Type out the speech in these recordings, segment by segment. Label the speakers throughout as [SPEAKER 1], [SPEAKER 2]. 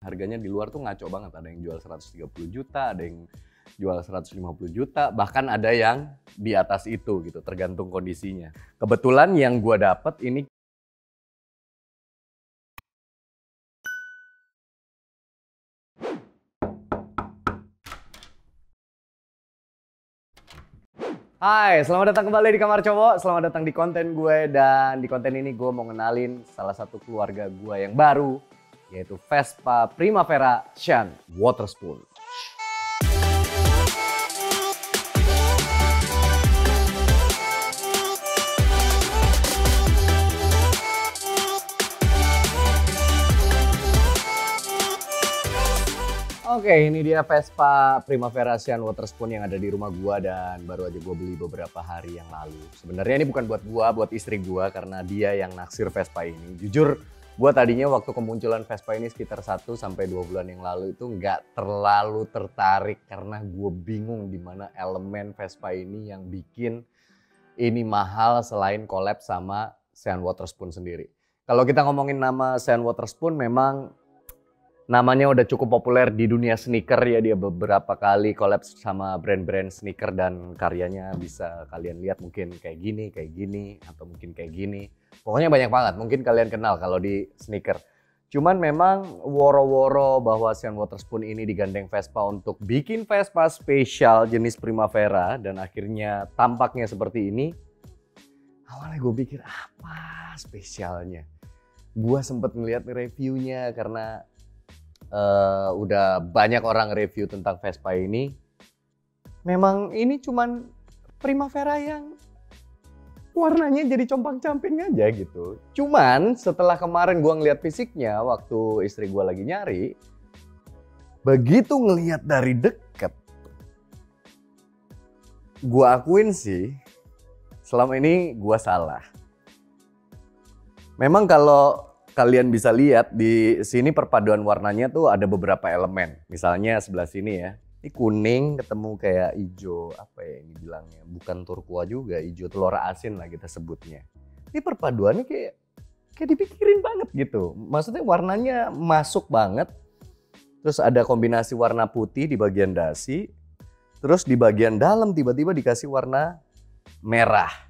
[SPEAKER 1] harganya di luar tuh ngaco banget. Ada yang jual 130 juta, ada yang jual 150 juta, bahkan ada yang di atas itu gitu, tergantung kondisinya. Kebetulan yang gue dapet ini Hai, selamat datang kembali di Kamar Cowok. Selamat datang di konten gue, dan di konten ini gue mau ngenalin salah satu keluarga gue yang baru, yaitu Vespa Primavera Shun Waterspoon. Oke, ini dia Vespa Primavera Shun Waterspoon yang ada di rumah gua dan baru aja gua beli beberapa hari yang lalu. Sebenarnya ini bukan buat gua, buat istri gua karena dia yang naksir Vespa ini. Jujur, gua tadinya waktu kemunculan Vespa ini sekitar 1 sampai 2 bulan yang lalu itu nggak terlalu tertarik karena gua bingung di mana elemen Vespa ini yang bikin ini mahal selain collab sama Shun Waterspoon sendiri. Kalau kita ngomongin nama Shun Waterspoon, memang namanya udah cukup populer di dunia sneaker ya. Dia beberapa kali collab sama brand-brand sneaker dan karyanya bisa kalian lihat mungkin kayak gini, atau mungkin kayak gini. Pokoknya banyak banget, mungkin kalian kenal kalau di sneaker. Cuman memang woro-woro bahwa Shun Waterspoon ini digandeng Vespa untuk bikin Vespa spesial jenis Primavera dan akhirnya tampaknya seperti ini. Awalnya gue pikir apa spesialnya? Gue sempet ngeliat reviewnya karena udah banyak orang review tentang Vespa ini. Memang ini cuman Primavera yang warnanya jadi compang-camping aja gitu. Cuman setelah kemarin gua ngeliat fisiknya waktu istri gua lagi nyari, begitu ngeliat dari deket, gua akuin sih selama ini gua salah. Memang kalau kalian bisa lihat di sini perpaduan warnanya tuh ada beberapa elemen. Misalnya sebelah sini ya, ini kuning ketemu kayak hijau, apa ya ini bilangnya, bukan turkua juga, hijau telur asin lah kita sebutnya. Ini perpaduannya kayak dipikirin banget gitu. Maksudnya warnanya masuk banget. Terus ada kombinasi warna putih di bagian dasi. Terus di bagian dalam tiba-tiba dikasih warna merah.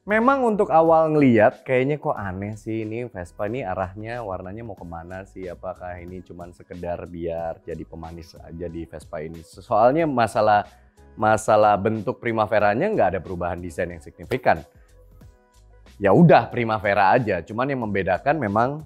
[SPEAKER 1] Memang untuk awal ngeliat kayaknya kok aneh sih, ini Vespa ini arahnya warnanya mau kemana sih? Apakah ini cuman sekedar biar jadi pemanis aja di Vespa ini? Soalnya masalah bentuk Primaveranya nggak ada perubahan desain yang signifikan. Ya udah Primavera aja, cuman yang membedakan memang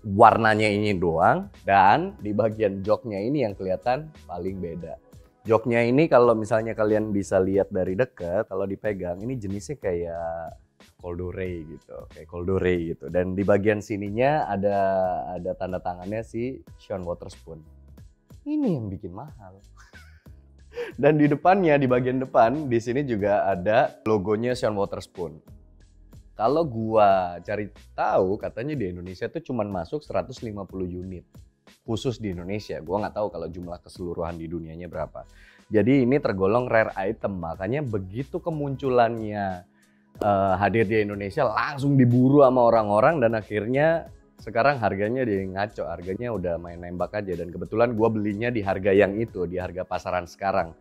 [SPEAKER 1] warnanya ini doang, dan di bagian joknya ini yang kelihatan paling beda. Joknya ini kalau misalnya kalian bisa lihat dari dekat, kalau dipegang ini jenisnya kayak Coldore gitu. Dan di bagian sininya ada tanda tangannya si Shun Waterspoon. Ini yang bikin mahal. Dan di depannya, di bagian depan, di sini juga ada logonya Shun Waterspoon. Kalau gua cari tahu, katanya di Indonesia tuh cuman masuk 150 unit. Khusus di Indonesia, gue nggak tahu kalau jumlah keseluruhan di dunianya berapa. Jadi ini tergolong rare item, makanya begitu kemunculannya hadir di Indonesia langsung diburu sama orang-orang dan akhirnya sekarang harganya dia ngaco, harganya udah main nembak aja. Dan kebetulan gue belinya di harga yang itu, di harga pasaran sekarang.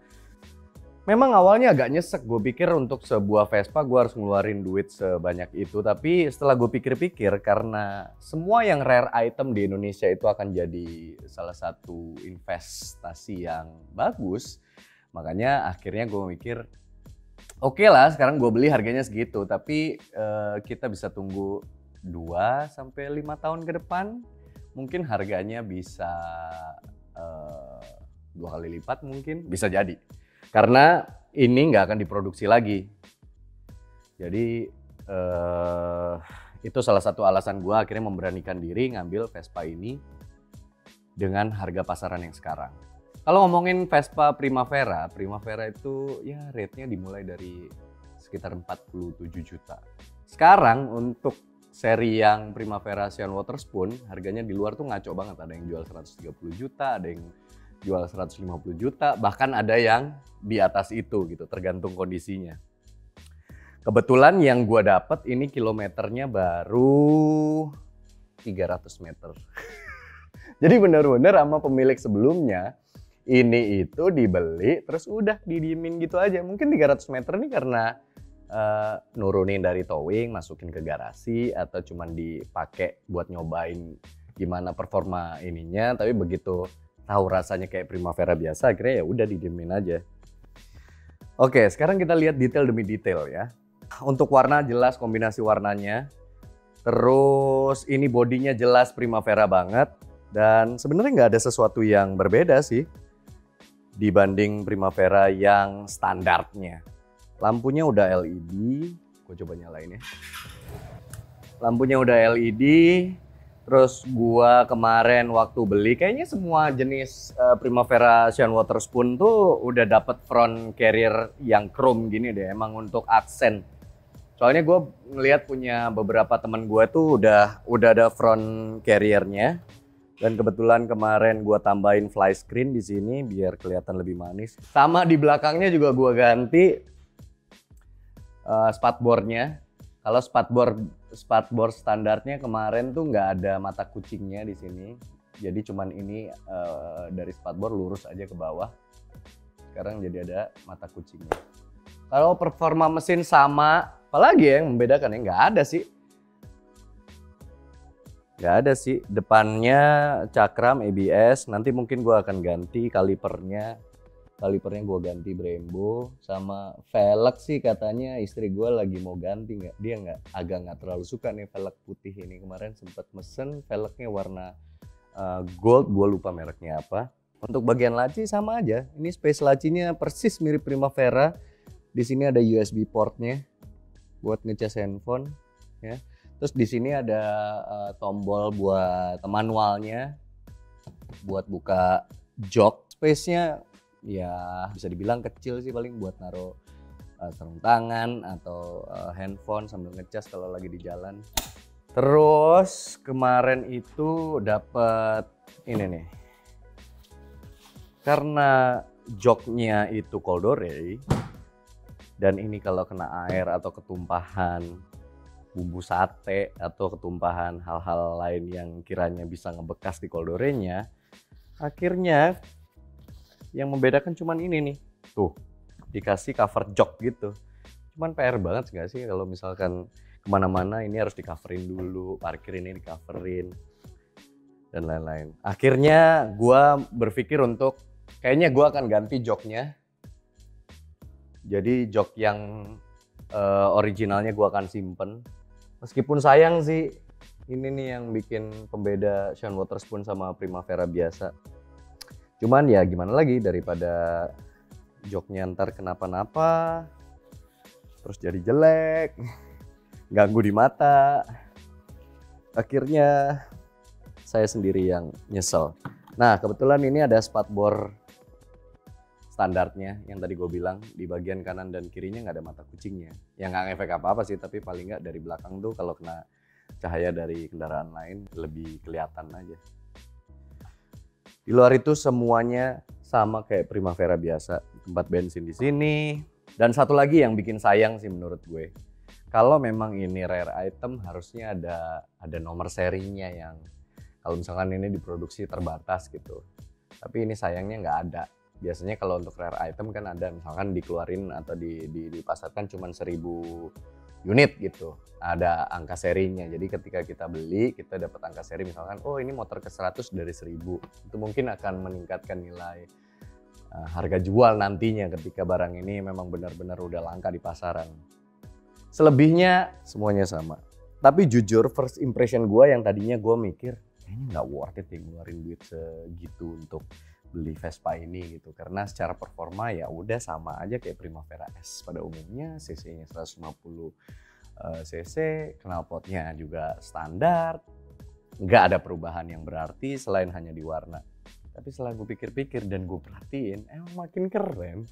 [SPEAKER 1] Memang awalnya agak nyesek, gue pikir untuk sebuah Vespa gue harus ngeluarin duit sebanyak itu. Tapi setelah gue pikir-pikir, karena semua yang rare item di Indonesia itu akan jadi salah satu investasi yang bagus. Makanya akhirnya gue mikir, oke lah sekarang gue beli harganya segitu. Tapi kita bisa tunggu 2 sampai 5 tahun ke depan. Mungkin harganya bisa 2 kali lipat mungkin, bisa jadi. Karena ini nggak akan diproduksi lagi. Jadi itu salah satu alasan gue akhirnya memberanikan diri ngambil Vespa ini dengan harga pasaran yang sekarang. Kalau ngomongin Vespa Primavera itu ya rate-nya dimulai dari sekitar 47 juta. Sekarang untuk seri yang Primavera Shun Waterspoon harganya di luar tuh ngaco banget. Ada yang jual 130 juta, ada yang jual 150 juta, bahkan ada yang di atas itu gitu, tergantung kondisinya. Kebetulan yang gue dapet ini kilometernya baru 300 meter. Jadi bener-bener sama pemilik sebelumnya, ini itu dibeli terus udah didiemin gitu aja. Mungkin 300 meter nih karena nurunin dari towing, masukin ke garasi, atau cuman dipakai buat nyobain gimana performa ininya. Tapi begitu tahu rasanya kayak Primavera biasa, akhirnya ya udah didiemin aja. Oke, sekarang kita lihat detail demi detail ya. Untuk warna jelas kombinasi warnanya. Terus ini bodinya jelas Primavera banget. Dan sebenarnya nggak ada sesuatu yang berbeda sih dibanding Primavera yang standarnya. Lampunya udah LED, gue coba nyalain ya. Lampunya udah LED, terus gua kemarin waktu beli, kayaknya semua jenis Primavera Shine Waterspoon tuh udah dapet front carrier yang chrome gini deh, emang untuk aksen. Soalnya gue ngeliat punya beberapa teman gue tuh udah ada front carriernya. Dan kebetulan kemarin gue tambahin fly screen di sini biar kelihatan lebih manis. Sama di belakangnya juga gue ganti spatboardnya. Kalau spatboard standarnya kemarin tuh nggak ada mata kucingnya di sini. Jadi cuman ini dari spatboard lurus aja ke bawah. Sekarang jadi ada mata kucingnya. Kalau performa mesin sama, apalagi ya yang membedakan ya? Nggak ada sih. Nggak ada sih. Depannya cakram ABS. Nanti mungkin gue akan ganti kalipernya. Kalipernya gue ganti Brembo. Sama velg sih katanya istri gue lagi mau ganti. Dia agak nggak terlalu suka nih velg putih ini. Kemarin sempat mesen velgnya warna gold. Gue lupa mereknya apa. Untuk bagian laci sama aja. Ini space lacinya persis mirip Primavera. Di sini ada USB portnya buat ngecas handphone. Ya. Terus di sini ada tombol buat manualnya. Buat buka jok. Space-nya ya bisa dibilang kecil sih, paling buat naruh sarung tangan atau handphone sambil ngecas kalau lagi di jalan. Terus kemarin itu dapat ini nih, karena joknya itu Coldore dan ini kalau kena air atau ketumpahan bumbu sate atau ketumpahan hal-hal lain yang kiranya bisa ngebekas di Coldore-nya, akhirnya yang membedakan cuman ini nih, tuh dikasih cover jok gitu. Cuman PR banget nggak sih kalau misalkan kemana-mana ini harus di coverin dulu, parkir ini di coverin dan lain-lain. Akhirnya gue berpikir untuk kayaknya gue akan ganti joknya. Jadi jok yang originalnya gue akan simpen. Meskipun sayang sih, ini nih yang bikin pembeda Shine Waterspoon sama Primavera biasa. Cuman ya gimana lagi, daripada joknya ntar kenapa-napa, terus jadi jelek, ganggu di mata. Akhirnya saya sendiri yang nyesel. Nah kebetulan ini ada spatboard standarnya yang tadi gue bilang, di bagian kanan dan kirinya nggak ada mata kucingnya. Yang nggak ngefek apa-apa sih, tapi paling nggak dari belakang tuh kalau kena cahaya dari kendaraan lain lebih kelihatan aja. Di luar itu semuanya sama kayak Primavera biasa, tempat bensin di sini. Dan satu lagi yang bikin sayang sih menurut gue, kalau memang ini rare item harusnya ada nomor serinya yang kalau misalkan ini diproduksi terbatas gitu. Tapi ini sayangnya nggak ada. Biasanya kalau untuk rare item kan ada, misalkan dikeluarin atau dipasarkan cuma 1000 unit gitu, ada angka serinya. Jadi ketika kita beli, kita dapat angka seri, misalkan oh ini motor ke 100 dari 1000, itu mungkin akan meningkatkan nilai harga jual nantinya ketika barang ini memang benar-benar udah langka di pasaran. Selebihnya semuanya sama. Tapi jujur first impression gue yang tadinya gue mikir kayaknya nggak worth it ya ngeluarin duit segitu untuk beli Vespa ini gitu, karena secara performa ya udah sama aja kayak Primavera S pada umumnya, cc-nya 150 cc, knalpotnya juga standar, nggak ada perubahan yang berarti selain hanya di warna. Tapi setelah gue pikir-pikir dan gue perhatiin, emang makin keren.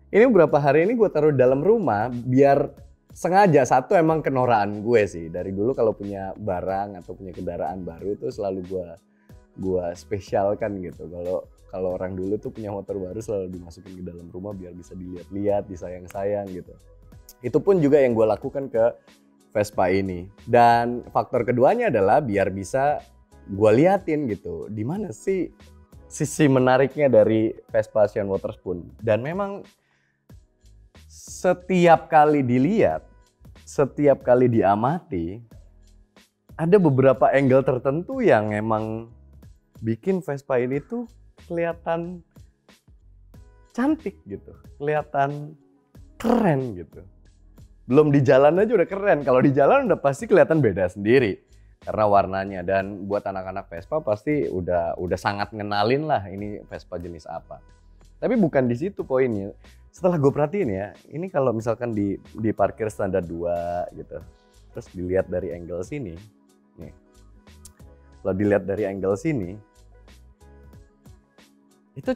[SPEAKER 1] Ini beberapa hari ini gue taruh dalam rumah biar sengaja, satu emang kenoraan gue sih dari dulu kalau punya barang atau punya kendaraan baru tuh selalu gue spesialkan gitu. Kalau orang dulu tuh punya motor baru selalu dimasukin ke dalam rumah biar bisa dilihat-lihat, disayang-sayang gitu. Itu pun juga yang gue lakukan ke Vespa ini. Dan faktor keduanya adalah biar bisa gue liatin gitu, di mana sih sisi menariknya dari Vespa Ocean Waterspoon. Dan memang setiap kali dilihat, setiap kali diamati, ada beberapa angle tertentu yang emang bikin Vespa ini tuh kelihatan cantik gitu, kelihatan keren gitu. Belum di jalan aja udah keren, kalau di jalan udah pasti kelihatan beda sendiri karena warnanya. Dan buat anak-anak Vespa pasti udah sangat ngenalin lah ini Vespa jenis apa. Tapi bukan di situ poinnya. Setelah gue perhatiin ya, ini kalau misalkan di parkir standar 2 gitu, terus dilihat dari angle sini, nih. Kalau dilihat dari angle sini, itu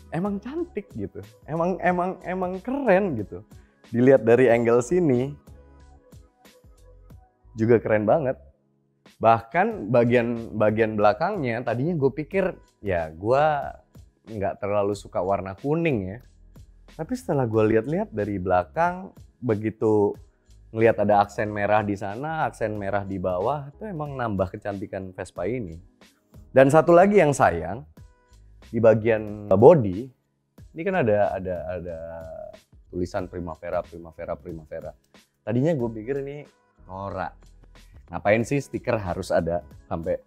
[SPEAKER 1] emang cantik gitu. Emang keren gitu. Dilihat dari angle sini juga keren banget. Bahkan bagian belakangnya tadinya gue pikir ya gue nggak terlalu suka warna kuning ya. Tapi setelah gue lihat-lihat dari belakang, begitu ngelihat ada aksen merah di sana, aksen merah di bawah, itu emang nambah kecantikan Vespa ini. Dan satu lagi yang sayang, di bagian body ini kan ada tulisan Primavera. Tadinya gue pikir ini norak. Ngapain sih stiker harus ada sampai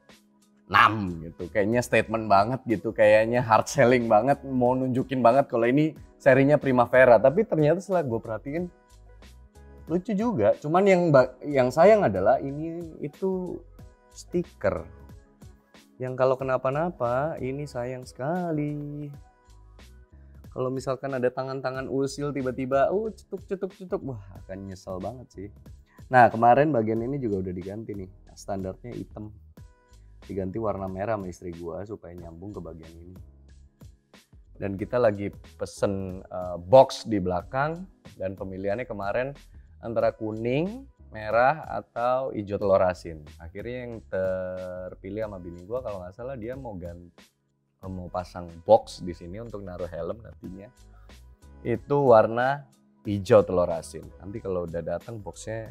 [SPEAKER 1] 6 gitu. Kayaknya statement banget gitu, kayaknya hard selling banget, mau nunjukin banget kalau ini serinya Primavera. Tapi ternyata setelah gue perhatiin lucu juga. Cuman yang sayang adalah itu stiker. Yang kalau kenapa-napa ini sayang sekali. Kalau misalkan ada tangan-tangan usil tiba-tiba cetuk, wah akan nyesel banget sih. Nah kemarin bagian ini juga udah diganti nih, standarnya hitam. Diganti warna merah sama istri gua supaya nyambung ke bagian ini. Dan kita lagi pesen box di belakang dan pemilihannya kemarin antara kuning, merah atau hijau telur asin. Akhirnya yang terpilih sama bini gua kalau nggak salah dia mau pasang box di sini untuk naruh helm nantinya. Itu warna hijau telur asin. Nanti kalau udah datang boxnya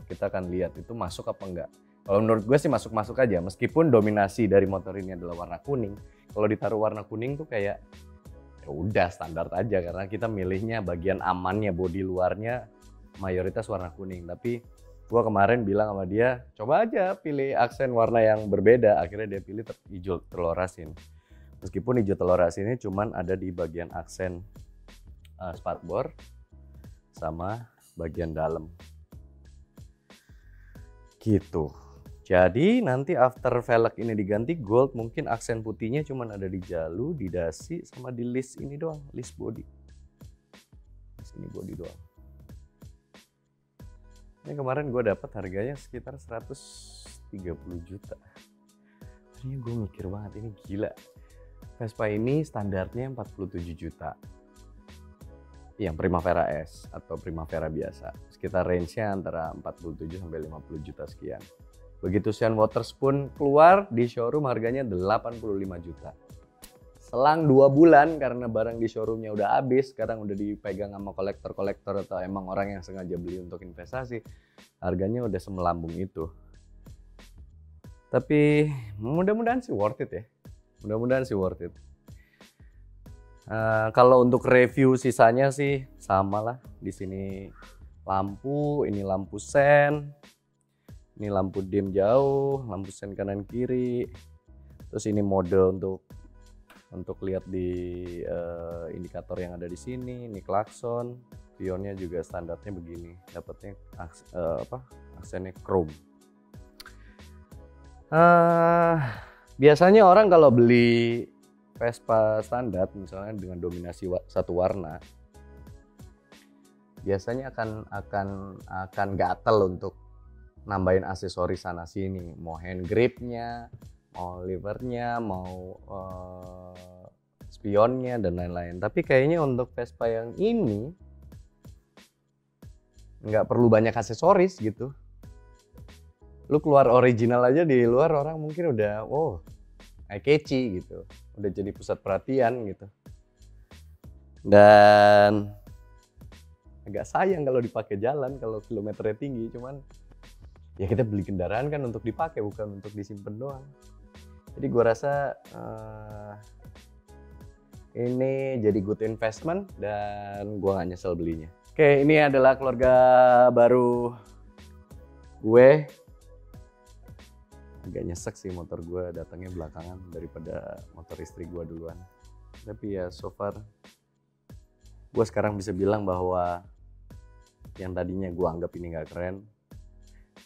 [SPEAKER 1] kita akan lihat itu masuk apa enggak. Kalau menurut gue sih masuk aja, meskipun dominasi dari motor ini adalah warna kuning. Kalau ditaruh warna kuning tuh kayak ya udah standar aja karena kita milihnya bagian amannya, bodi luarnya mayoritas warna kuning. Tapi gue kemarin bilang sama dia, coba aja pilih aksen warna yang berbeda. Akhirnya dia pilih hijau telur asin. Meskipun hijau telur asinnya cuman ada di bagian aksen spakbor sama bagian dalam. Gitu. Jadi nanti after velg ini diganti gold, mungkin aksen putihnya cuman ada di jalu, di dasi, sama di list ini doang, list body. Ini body doang. Ini kemarin gue dapat harganya sekitar 130 juta. Tadinya gue mikir banget, ini gila. Vespa ini standarnya 47 juta. Yang Primavera S atau Primavera biasa. Sekitar range-nya antara 47 sampai 50 juta sekian. Begitu Ocean Waterspoon keluar di showroom harganya 85 juta. Selang 2 bulan karena barang di showroomnya udah habis, sekarang udah dipegang sama kolektor-kolektor atau emang orang yang sengaja beli untuk investasi, harganya udah semelambung itu. Tapi mudah-mudahan sih worth it ya. Mudah-mudahan sih worth it. Kalau untuk review sisanya sih sama lah. Di sini lampu, ini lampu sen, ini lampu dim jauh, lampu sen kanan kiri. Terus ini mode untuk lihat di indikator yang ada di sini. Ini klakson, pionnya juga standarnya begini. Dapatnya aksennya chrome. Biasanya orang kalau beli Vespa standar misalnya dengan dominasi satu warna, biasanya akan gatel untuk nambahin aksesoris sana sini, mau hand gripnya, mau livernya, mau spionnya dan lain-lain. Tapi kayaknya untuk Vespa yang ini nggak perlu banyak aksesoris gitu. Lu keluar original aja di luar orang mungkin udah wow, eye-catchy gitu, udah jadi pusat perhatian gitu. Dan agak sayang kalau dipakai jalan kalau kilometernya tinggi, cuman ya kita beli kendaraan kan untuk dipakai bukan untuk disimpan doang. Jadi gue rasa ini jadi good investment dan gue gak nyesel belinya. Oke, ini adalah keluarga baru gue. Agak nyesek sih motor gue datangnya belakangan daripada motor istri gue duluan. Tapi ya so far gue sekarang bisa bilang bahwa yang tadinya gue anggap ini gak keren,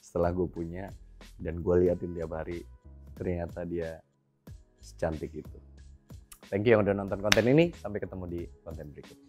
[SPEAKER 1] setelah gue punya dan gue liatin tiap hari, ternyata dia secantik itu. Thank you yang udah nonton konten ini, sampai ketemu di konten berikutnya.